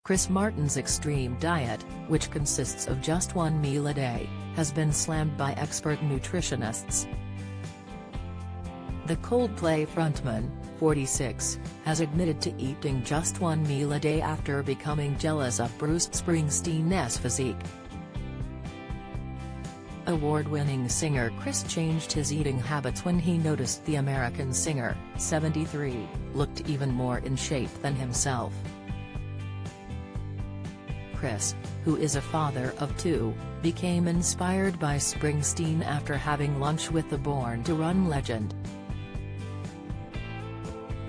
Chris Martin's extreme diet, which consists of just one meal a day, has been slammed by expert nutritionists. The Coldplay frontman, 46, has admitted to eating just one meal a day after becoming jealous of Bruce Springsteen's physique. Award-winning singer Chris changed his eating habits when he noticed the American singer, 73, looked even more in shape than himself. Chris, who is a father of two, became inspired by Springsteen after having lunch with the Born to Run legend.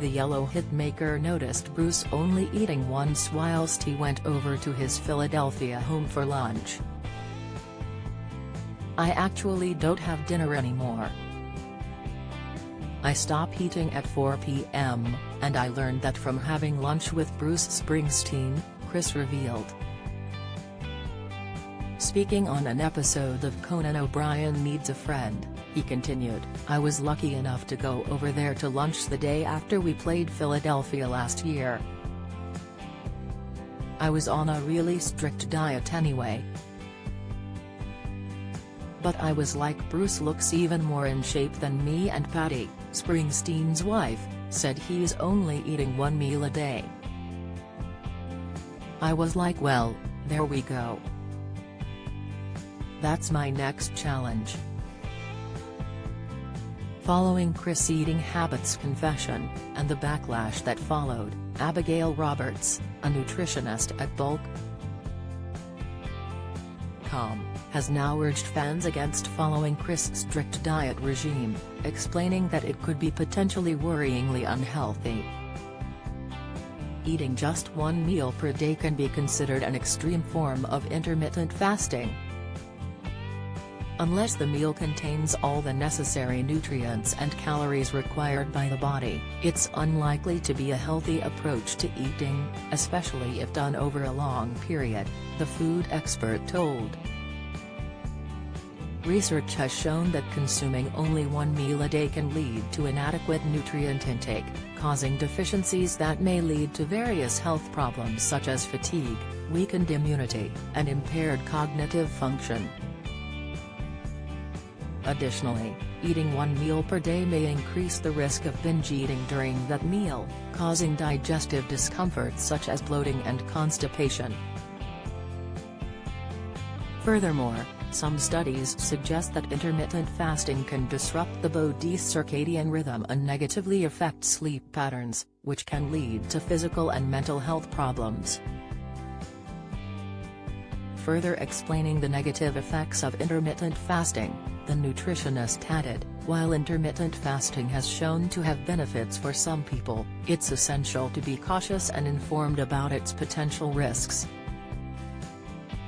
The Yellow hitmaker noticed Bruce only eating once whilst he went over to his Philadelphia home for lunch. "I actually don't have dinner anymore. I stop eating at 4 p.m., and I learned that from having lunch with Bruce Springsteen," Chris revealed. Speaking on an episode of Conan O'Brien Needs a Friend, he continued, "I was lucky enough to go over there to lunch the day after we played Philadelphia last year. I was on a really strict diet anyway. But I was like, Bruce looks even more in shape than me, and Patty, Springsteen's wife, said he's only eating one meal a day. I was like, well, there we go. That's my next challenge." Following Chris' eating habits confession, and the backlash that followed, Abigail Roberts, a nutritionist at Bulk.com, has now urged fans against following Chris' strict diet regime, explaining that it could be potentially worryingly unhealthy. Eating just one meal per day can be considered an extreme form of intermittent fasting. Unless the meal contains all the necessary nutrients and calories required by the body, it's unlikely to be a healthy approach to eating, especially if done over a long period, the food expert told. Research has shown that consuming only one meal a day can lead to inadequate nutrient intake, causing deficiencies that may lead to various health problems such as fatigue, weakened immunity, and impaired cognitive function. Additionally, eating one meal per day may increase the risk of binge eating during that meal, causing digestive discomfort such as bloating and constipation. Furthermore, some studies suggest that intermittent fasting can disrupt the body's circadian rhythm and negatively affect sleep patterns, which can lead to physical and mental health problems. Further explaining the negative effects of intermittent fasting, the nutritionist added, while intermittent fasting has shown to have benefits for some people, it's essential to be cautious and informed about its potential risks.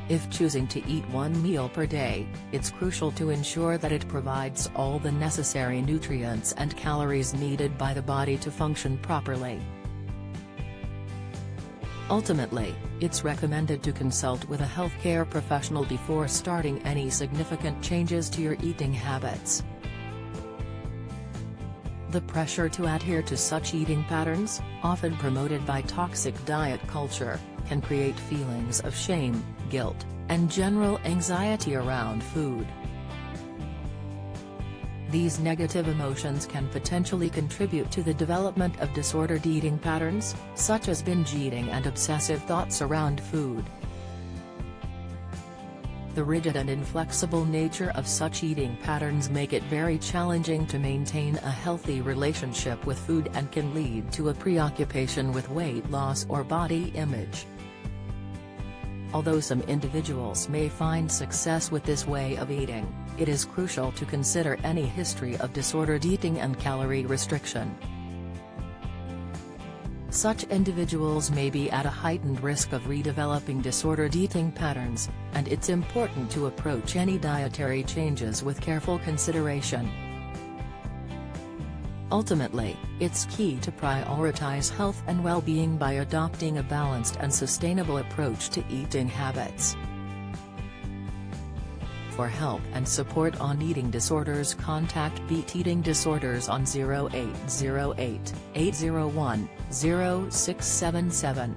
If choosing to eat one meal per day, it's crucial to ensure that it provides all the necessary nutrients and calories needed by the body to function properly. Ultimately, it's recommended to consult with a healthcare professional before starting any significant changes to your eating habits. The pressure to adhere to such eating patterns, often promoted by toxic diet culture, can create feelings of shame, guilt, and general anxiety around food. These negative emotions can potentially contribute to the development of disordered eating patterns, such as binge eating and obsessive thoughts around food. The rigid and inflexible nature of such eating patterns make it very challenging to maintain a healthy relationship with food and can lead to a preoccupation with weight loss or body image. Although some individuals may find success with this way of eating, it is crucial to consider any history of disordered eating and calorie restriction. Such individuals may be at a heightened risk of redeveloping disordered eating patterns, and it's important to approach any dietary changes with careful consideration. Ultimately, it's key to prioritize health and well-being by adopting a balanced and sustainable approach to eating habits. For help and support on eating disorders, contact Beat Eating Disorders on 0808 801 0677.